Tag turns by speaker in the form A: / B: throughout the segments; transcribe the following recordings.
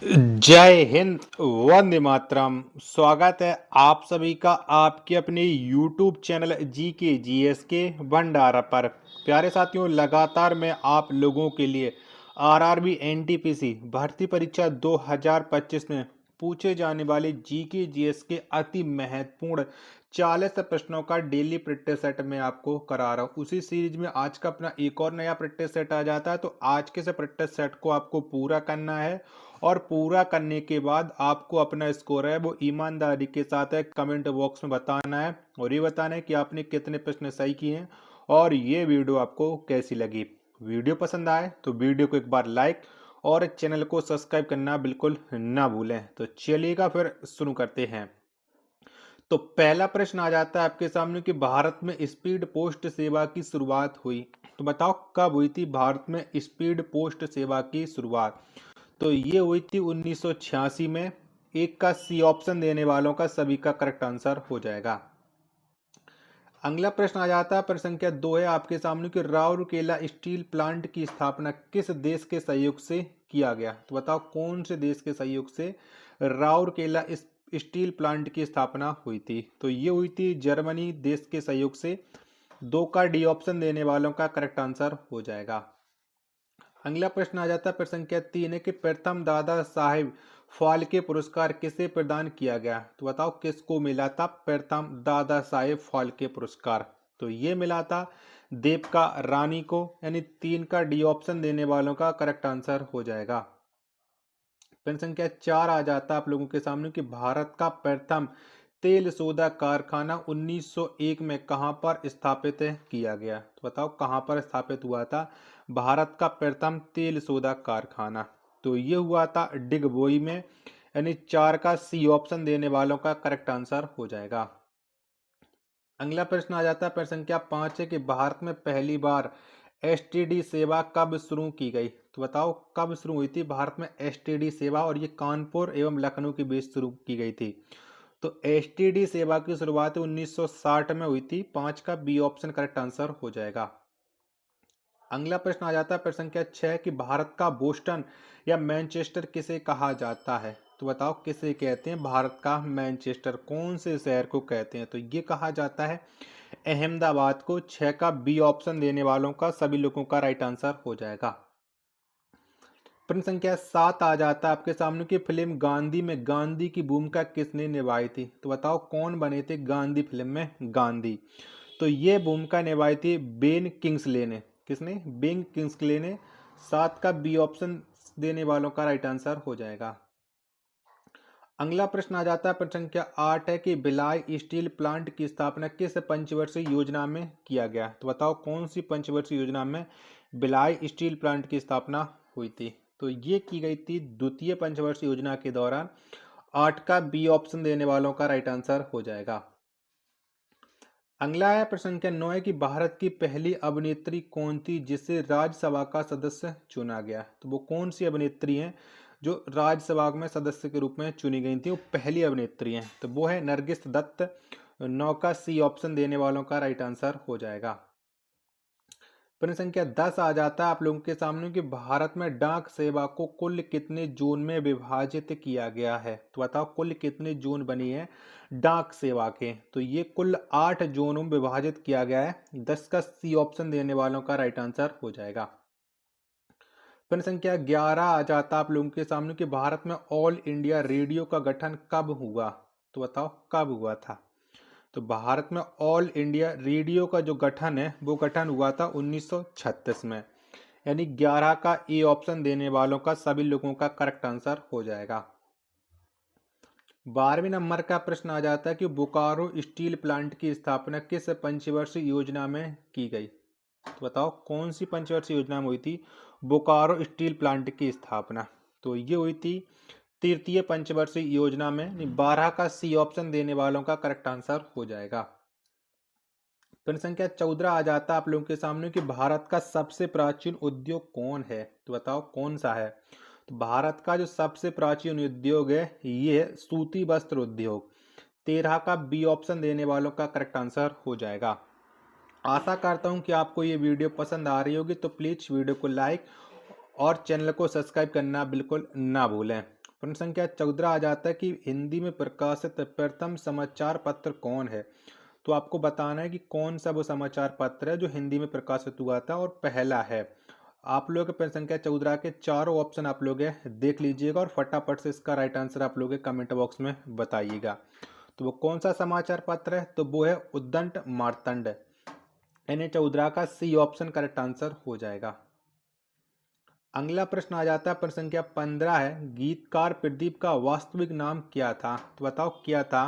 A: जय हिंद, वंदे मातरम। स्वागत है आप सभी का आपके अपने YouTube चैनल जी के GS के भंडारा पर। प्यारे साथियों, लगातार मैं आप लोगों के लिए आरआरबी एनटीपीसी भर्ती परीक्षा 2025 में पूछे जाने वाले जी के GS के अति महत्वपूर्ण 40 प्रश्नों का डेली प्रैक्टिस सेट मैं आपको करा रहा हूँ। उसी सीरीज में आज का अपना एक और नया प्रैक्टिस सेट आ जाता है, तो आज के से प्रैक्टिस सेट को आपको पूरा करना है और पूरा करने के बाद आपको अपना स्कोर है वो ईमानदारी के साथ है कमेंट बॉक्स में बताना है और ये बताना है कि आपने कितने प्रश्न सही किए हैं और ये वीडियो आपको कैसी लगी। वीडियो पसंद आए तो वीडियो को एक बार लाइक और चैनल को सब्सक्राइब करना बिल्कुल ना भूलें। तो चलिएगा फिर शुरू करते हैं। तो पहला प्रश्न आ जाता है आपके सामने कि भारत में स्पीड पोस्ट सेवा की शुरुआत हुई। तो बताओ कब हुई थी भारत में स्पीड पोस्ट सेवा की शुरुआत। तो ये हुई थी 1986 में। एक का सी ऑप्शन देने वालों का सभी का करेक्ट आंसर हो जाएगा। अगला प्रश्न आ जाता है, प्रश्न संख्या 2 है आपके सामने कि राउरकेला स्टील प्लांट की स्थापना किस देश के सहयोग से किया गया। तो बताओ कौन से देश के सहयोग से राउरकेला स्टील प्लांट की स्थापना हुई थी। तो ये हुई थी जर्मनी देश के सहयोग से। 2 का डी ऑप्शन देने वालों का करेक्ट आंसर हो जाएगा। अगला प्रश्न आ जाता है, प्रश्न संख्या 3 है कि प्रथम दादा साहेब फाल्के पुरस्कार किसे प्रदान किया गया। तो बताओ किसको मिला था प्रथम दादा साहेब फाल्के पुरस्कार। तो ये मिला था देविका रानी को, यानी 3 का डी ऑप्शन देने वालों का करेक्ट आंसर हो जाएगा। प्रश्न संख्या 4 आ जाता है आप लोगों के सामने कि भारत का प्रथम तेल सोधा कारखाना 1901 में कहां पर स्थापित किया गया। तो बताओ कहां पर स्थापित हुआ था भारत का प्रथम तेल सोधा कारखाना। तो ये हुआ था डिगबोई में, यानी 4 का सी ऑप्शन देने वालों का करेक्ट आंसर हो जाएगा। अगला प्रश्न आ जाता है, प्रश्न संख्या 5 है कि भारत में पहली बार एसटीडी सेवा कब शुरू की गई। तो बताओ कब शुरू हुई थी भारत में एसटीडी सेवा, और ये कानपुर एवं लखनऊ के बीच शुरू की गई थी। तो एसटीडी सेवा की शुरुआत 1960 में हुई थी। 5 का बी ऑप्शन करेक्ट आंसर हो जाएगा। अगला प्रश्न आ जाता है, प्रश्न संख्या 6 कि भारत का बोस्टन या मैनचेस्टर किसे कहा जाता है। तो बताओ किसे कहते हैं भारत का मैनचेस्टर, कौन से शहर को कहते हैं। तो ये कहा जाता है अहमदाबाद को। 6 का बी ऑप्शन देने वालों का सभी लोगों का राइट आंसर हो जाएगा। प्रश्न संख्या 7 आ जाता है आपके सामने की फिल्म गांधी में गांधी की भूमिका किसने निभाई थी। तो बताओ कौन बने थे गांधी फिल्म में गांधी। तो ये भूमिका निभाई थी बेन किंग्सले ने। किसने? बेन किंग्सले ने। 7 का बी ऑप्शन देने वालों का राइट आंसर हो जाएगा। अगला प्रश्न आ जाता है, प्रश्न संख्या 8 है कि भिलाई स्टील प्लांट की स्थापना किस पंचवर्षीय योजना में किया गया। तो बताओ कौन सी पंचवर्षीय योजना में भिलाई स्टील प्लांट की स्थापना हुई थी। तो ये की गई थी द्वितीय पंचवर्षीय योजना के दौरान। 8 का बी ऑप्शन देने वालों का राइट आंसर हो जाएगा। अगला है प्रश्न संख्या 9 है कि भारत की पहली अभिनेत्री कौन थी जिसे राज्यसभा का सदस्य चुना गया। तो वो कौन सी अभिनेत्री हैं जो राज्यसभा में सदस्य के रूप में चुनी गई थी, वो पहली अभिनेत्री हैं। तो वो है नरगिस दत्त। 9 का सी ऑप्शन देने वालों का राइट आंसर हो जाएगा। प्रश्न संख्या 10 आ जाता है आप लोगों के सामने कि भारत में डाक सेवा को कुल कितने जोन में विभाजित किया गया है। तो बताओ कुल कितने जोन बनी है डाक सेवा के। तो ये कुल 8 जोनों में विभाजित किया गया है। 10 का सी ऑप्शन देने वालों का राइट आंसर हो जाएगा। प्रश्न संख्या 11 आ जाता है आप लोगों के सामने कि भारत में ऑल इंडिया रेडियो का गठन कब हुआ। तो बताओ कब हुआ था। तो भारत में ऑल इंडिया रेडियो का जो गठन है वो गठन हुआ था 1936 में, यानी 11 का ए ऑप्शन देने वालों का सभी लोगों का करेक्ट आंसर हो जाएगा। 12वें नंबर का प्रश्न आ जाता है कि बोकारो स्टील प्लांट की स्थापना किस पंचवर्षीय योजना में की गई। तो बताओ कौन सी पंचवर्षीय योजना में हुई थी बोकारो स्टील प्लांट की स्थापना। तो ये हुई थी तृतीय पंचवर्षीय योजना में। 12 का सी ऑप्शन देने वालों का करेक्ट आंसर हो जाएगा। प्रश्न संख्या 14 आ जाता है आप लोगों के सामने कि भारत का सबसे प्राचीन उद्योग कौन है। तो बताओ कौन सा है। तो भारत का जो सबसे प्राचीन उद्योग है ये है सूती वस्त्र उद्योग। 13 का बी ऑप्शन देने वालों का करेक्ट आंसर हो जाएगा। आशा करता हूं कि आपको ये वीडियो पसंद आ रही होगी, तो प्लीज वीडियो को लाइक और चैनल को सब्सक्राइब करना बिल्कुल ना भूलें। प्रश्न संख्या 14 आ जाता है कि हिंदी में प्रकाशित प्रथम समाचार पत्र कौन है। तो आपको बताना है कि कौन सा वो समाचार पत्र है जो हिंदी में प्रकाशित हुआ था और पहला है। आप लोग प्रश्न संख्या 14 के चारों ऑप्शन आप लोग देख लीजिएगा और फटाफट से इसका राइट आंसर आप लोग कमेंट बॉक्स में बताइएगा। तो वो कौन सा समाचार पत्र है, तो वो है उद्दंड मार्तंड। यानी 14 का सी ऑप्शन करेक्ट आंसर हो जाएगा। अगला प्रश्न आ जाता है प्रश्न संख्या 15 है, गीतकार प्रदीप का वास्तविक नाम क्या था। तो बताओ क्या था।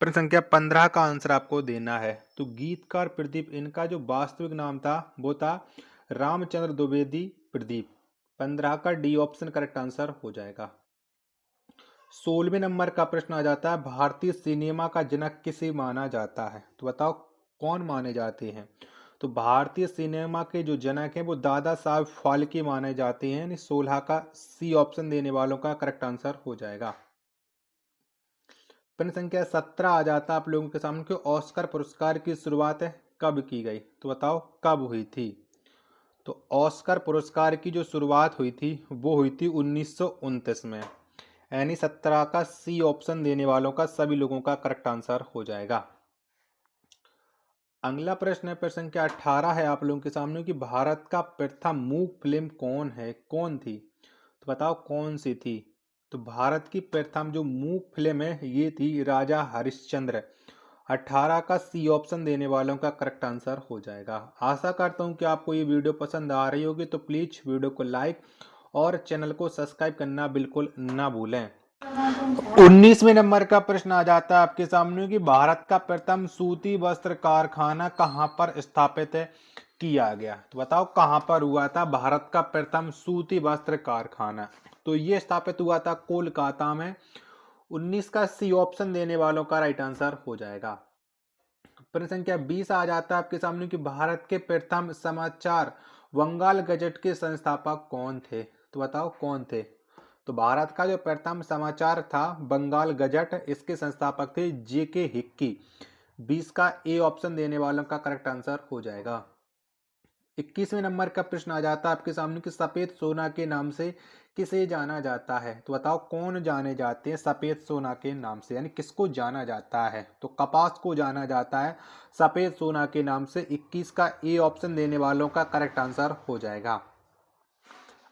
A: प्रश्न संख्या 15 का आंसर आपको देना है। तो गीतकार प्रदीप, इनका जो वास्तविक नाम था वो था रामचंद्र द्विवेदी प्रदीप। 15 का डी ऑप्शन करेक्ट आंसर हो जाएगा। 16वें नंबर का प्रश्न आ जाता है, भारतीय सिनेमा का जनक किसे माना जाता है। तो बताओ कौन माने जाते हैं। तो भारतीय सिनेमा के जो जनक हैं वो दादा साहब फाल्के माने जाते हैं। 16 का सी ऑप्शन देने वालों का करेक्ट आंसर हो जाएगा। प्रश्न संख्या 17 आ जाता है आप लोगों के सामने कि ऑस्कर पुरस्कार की शुरुआत कब की गई। तो बताओ कब हुई थी। तो ऑस्कर पुरस्कार की जो शुरुआत हुई थी वो हुई थी 1929 में। यानी 17 का सी ऑप्शन देने वालों का सभी लोगों का करेक्ट आंसर हो जाएगा। अगला प्रश्न है प्रश्न संख्या 18 है आप लोगों के सामने कि भारत का प्रथम मूक फिल्म कौन थी। तो बताओ कौन सी थी। तो भारत की प्रथम जो मूक फिल्म है ये थी राजा हरिश्चंद्र। 18 का सी ऑप्शन देने वालों का करेक्ट आंसर हो जाएगा। आशा करता हूँ कि आपको ये वीडियो पसंद आ रही होगी, तो प्लीज वीडियो को लाइक और चैनल को सब्सक्राइब करना बिल्कुल ना भूलें। 19वें नंबर का प्रश्न आ जाता है आपके सामने कि भारत का प्रथम सूती वस्त्र कारखाना कहां पर स्थापित किया गया। तो बताओ कहां पर हुआ था भारत का प्रथम सूती वस्त्र कारखाना। तो ये स्थापित हुआ था कोलकाता में। 19 का सी ऑप्शन देने वालों का राइट आंसर हो जाएगा। प्रश्न संख्या 20 आ जाता है आपके सामने कि भारत के प्रथम समाचार बंगाल गजट के संस्थापक कौन थे। तो बताओ कौन थे। तो भारत का जो प्रथम समाचार था बंगाल गजट, इसके संस्थापक थे जेके हिक्की। 20 का ए ऑप्शन देने वालों का करेक्ट आंसर हो जाएगा। 21वें नंबर का प्रश्न आ जाता है आपके सामने कि सफेद सोना के नाम से किसे जाना जाता है। तो बताओ कौन जाने जाते हैं सफेद सोना के नाम से, यानी किसको जाना जाता है। तो कपास को जाना जाता है सफेद सोना के नाम से। 21 का ए ऑप्शन देने वालों का करेक्ट आंसर हो जाएगा।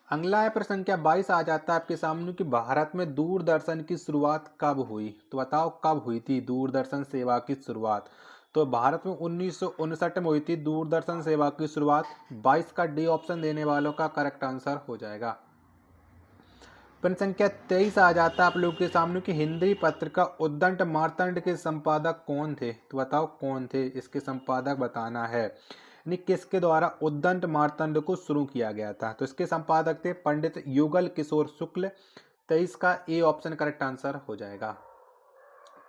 A: अगला है प्रश्न संख्या 22 आ जाता है आपके सामने कि भारत में दूरदर्शन की शुरुआत कब हुई। तो बताओ कब हुई थी दूरदर्शन सेवा की शुरुआत। तो भारत में 1959 में हुई थी दूरदर्शन सेवा की शुरुआत। 22 का डी ऑप्शन देने वालों का करेक्ट आंसर हो जाएगा। प्रश्न संख्या 23 आ जाता है आप लोगों के सामने कि हिंदी पत्रिका उद्दंड मार्तंड के संपादक कौन थे। तो बताओ कौन थे, इसके संपादक बताना है। यानी किसके द्वारा उद्दंड मार्तंड को शुरू किया गया था। तो इसके संपादक थे पंडित युगल किशोर शुक्ल। 23 का ए ऑप्शन करेक्ट आंसर हो जाएगा।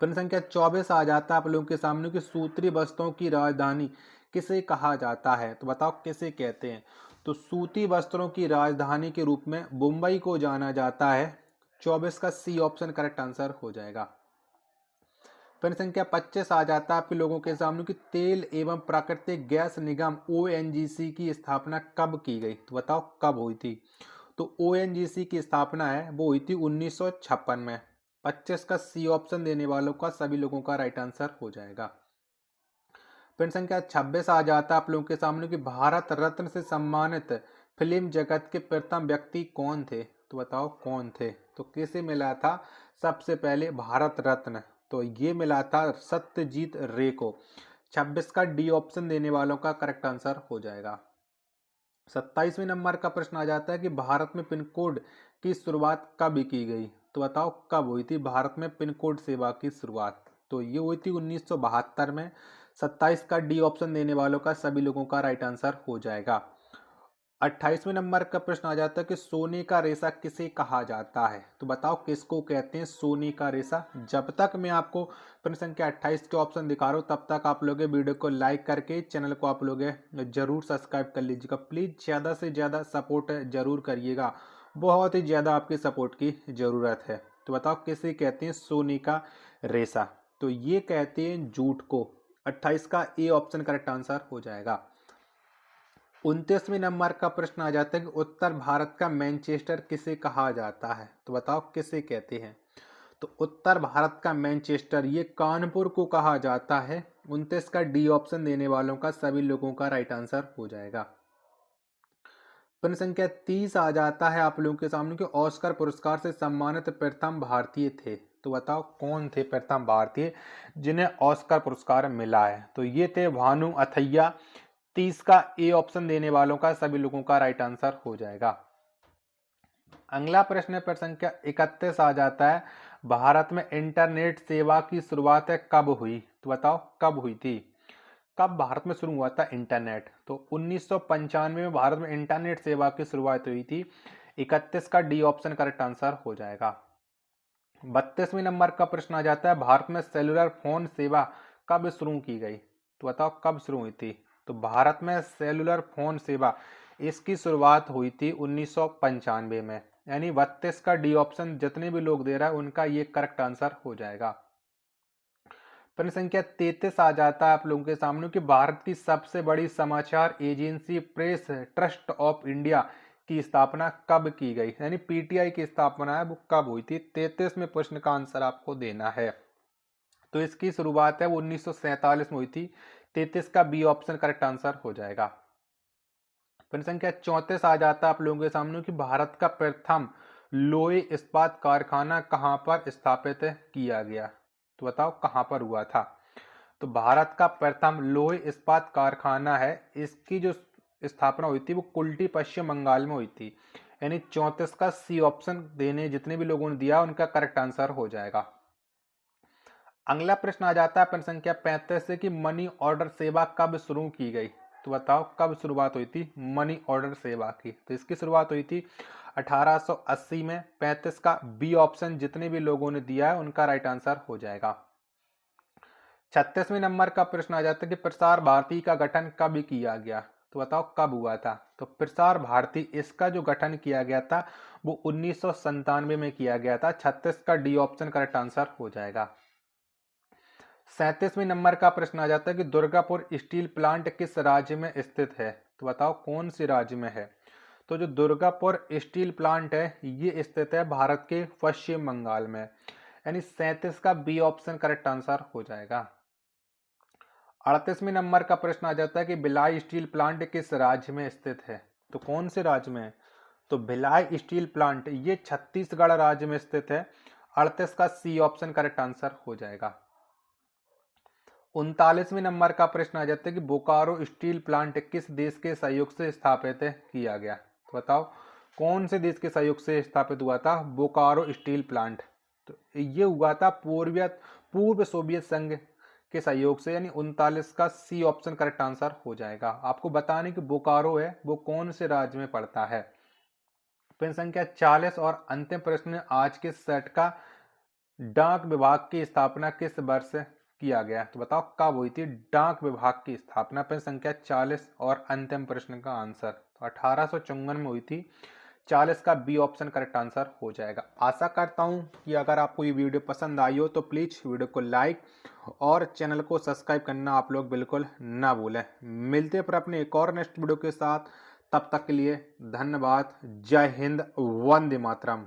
A: प्रश्न संख्या 24 आ जाता है आप लोगों के सामने कि सूत्री वस्त्रों की राजधानी किसे कहा जाता है। तो बताओ किसे कहते हैं। तो सूती वस्त्रों की राजधानी के रूप में मुंबई को जाना जाता है। 24 का सी ऑप्शन करेक्ट आंसर हो जाएगा। प्रश्न संख्या 25 आ जाता है आपके लोगों के सामने कि तेल एवं प्राकृतिक गैस निगम ओएनजीसी की स्थापना कब की गई। तो बताओ कब हुई थी। तो ओएनजीसी की स्थापना है वो हुई थी 1956 में। 25 का सी ऑप्शन देने वालों का सभी लोगों का राइट आंसर हो जाएगा। प्रश्न संख्या 26 आ जाता है आप लोगों के सामने कि भारत रत्न से सम्मानित फिल्म जगत के प्रथम व्यक्ति कौन थे। तो बताओ कौन थे। तो किसे मिला था सबसे पहले भारत रत्न। तो ये मिला था सत्यजीत रे को। 26 का डी ऑप्शन देने वालों का करेक्ट आंसर हो जाएगा। 27वें नंबर का प्रश्न आ जाता है कि भारत में पिन कोड की शुरुआत कब की गई। तो बताओ कब हुई थी भारत में पिन कोड सेवा की शुरुआत। तो ये हुई थी 1972 में। 27 का डी ऑप्शन देने वालों का सभी लोगों का राइट आंसर हो जाएगा। 28वें नंबर का प्रश्न आ जाता है कि सोने का रेशा किसे कहा जाता है। तो बताओ किसको कहते हैं सोने का रेशा। जब तक मैं आपको प्रश्न संख्या 28 के ऑप्शन दिखा रहा हूँ तब तक आप लोग वीडियो को लाइक करके चैनल को आप लोग जरूर सब्सक्राइब कर लीजिएगा। प्लीज ज़्यादा से ज़्यादा सपोर्ट जरूर करिएगा, बहुत ही ज़्यादा आपकी सपोर्ट की ज़रूरत है। तो बताओ किसे कहते हैं सोने का रेशा। तो ये कहते हैं जूट को। 28 का ए ऑप्शन करेक्ट आंसर हो जाएगा। 29वें नंबर का प्रश्न आ जाता है कि उत्तर भारत का मैनचेस्टर किसे कहा जाता है? तो बताओ किसे कहते हैं? तो उत्तर भारत का मैनचेस्टर ये कानपुर को कहा जाता है। 29 का डी ऑप्शन देने वालों का सभी लोगों का राइट आंसर हो जाएगा। प्रश्न संख्या 30 आ जाता है आप लोगों के सामने कि ऑस्कर पुरस्कार से सम्मानित प्रथम भारतीय थे। तो बताओ कौन थे प्रथम भारतीय जिन्हें ऑस्कर पुरस्कार मिला है? तो ये थे भानु अथैया। 30 का ए ऑप्शन देने वालों का सभी लोगों का राइट आंसर हो जाएगा। अगला प्रश्न पर संख्या 31 आ जाता है, भारत में इंटरनेट सेवा की शुरुआत कब हुई? तो बताओ कब हुई थी? कब भारत में शुरू हुआ था इंटरनेट? तो 1995 में भारत में इंटरनेट सेवा की शुरुआत हुई थी। 31 का डी ऑप्शन करेक्ट आंसर हो जाएगा। 32वें नंबर का प्रश्न आ जाता है, भारत में सेलुलर फोन सेवा कब शुरू की गई? तो बताओ कब शुरू हुई थी? तो भारत में सेलुलर फोन सेवा इसकी शुरुआत हुई थी 1995 में। यानी 32 का डी ऑप्शन जितने भी लोग दे रहा है उनका ये करेक्ट आंसर हो जाएगा। प्रश्न संख्या 33 आ जाता है आप लोगों के सामने कि भारत की सबसे बड़ी समाचार agency press trust of India की स्थापना कब की गई? यानी पीटीआई की स्थापना है वो कब हुई थी? 33 में प्रश्न का आंसर आपको देना है। तो इसकी शुरुआत है वो 1947 में हुई थी। 33 का बी ऑप्शन करेक्ट आंसर हो जाएगा। प्रश्न संख्या 34 आ जाता है आप लोगों के सामने कि भारत का प्रथम लोहे इस्पात कारखाना कहां पर स्थापित किया गया? तो बताओ कहां पर हुआ था? तो भारत का प्रथम लोहे इस्पात कारखाना है, इसकी जो स्थापना हुई थी वो कुल्टी पश्चिम बंगाल में हुई थी। यानी 34 का सी ऑप्शन देने जितने भी लोगों ने दिया उनका करेक्ट आंसर हो जाएगा। अगला प्रश्न आ जाता है प्रश्न संख्या 35 से कि मनी ऑर्डर सेवा कब शुरू की गई? तो बताओ कब शुरुआत हुई थी मनी ऑर्डर सेवा की? तो इसकी शुरुआत हुई थी 1880 में। 35 का बी ऑप्शन जितने भी लोगों ने दिया है उनका राइट आंसर हो जाएगा। 36वें नंबर का प्रश्न आ जाता है कि प्रसार भारती का गठन कब किया गया? तो बताओ कब हुआ था? तो प्रसार भारती इसका जो गठन किया गया था वो 1997 में किया गया था। 36 का डी ऑप्शन करेक्ट आंसर हो जाएगा। 37वें नंबर का प्रश्न आ जाता है कि दुर्गापुर स्टील प्लांट किस राज्य में स्थित है? तो बताओ कौन से राज्य में है? तो जो दुर्गापुर स्टील प्लांट है ये स्थित है भारत के पश्चिम बंगाल में। यानी 37 का बी ऑप्शन करेक्ट आंसर हो जाएगा। 38वें नंबर का प्रश्न आ जाता है कि भिलाई स्टील प्लांट किस राज्य में स्थित है? तो कौन से राज्य में है? तो भिलाई स्टील प्लांट ये छत्तीसगढ़ राज्य में स्थित है। 38 का सी ऑप्शन करेक्ट आंसर हो जाएगा। 39वें नंबर का प्रश्न आ जाता है कि बोकारो स्टील प्लांट किस देश के सहयोग से स्थापित किया गया? तो बताओ कौन से देश के सहयोग से स्थापित हुआ था बोकारो स्टील प्लांट? तो ये हुआ था पूर्व सोवियत संघ के सहयोग से। यानी 39 का सी ऑप्शन करेक्ट आंसर हो जाएगा। आपको बताने कि बोकारो है वो कौन से राज्य में पड़ता है। प्रश्न संख्या 40 और अंतिम प्रश्न आज के सेट का, डाक विभाग की स्थापना किस वर्ष किया गया? तो बताओ कब हुई थी डाक विभाग की स्थापना? प्रश्न संख्या 40 और अंतिम प्रश्न का आंसर तो 1854 में हुई थी। 40 का बी ऑप्शन करेक्ट आंसर हो जाएगा। आशा करता हूं कि अगर आपको ये वीडियो पसंद आई हो तो प्लीज वीडियो को लाइक और चैनल को सब्सक्राइब करना आप लोग बिल्कुल ना भूलें। मिलते हैं पर अपने एक और नेक्स्ट वीडियो के साथ। तब तक के लिए धन्यवाद। जय हिंद, वंदे मातरम।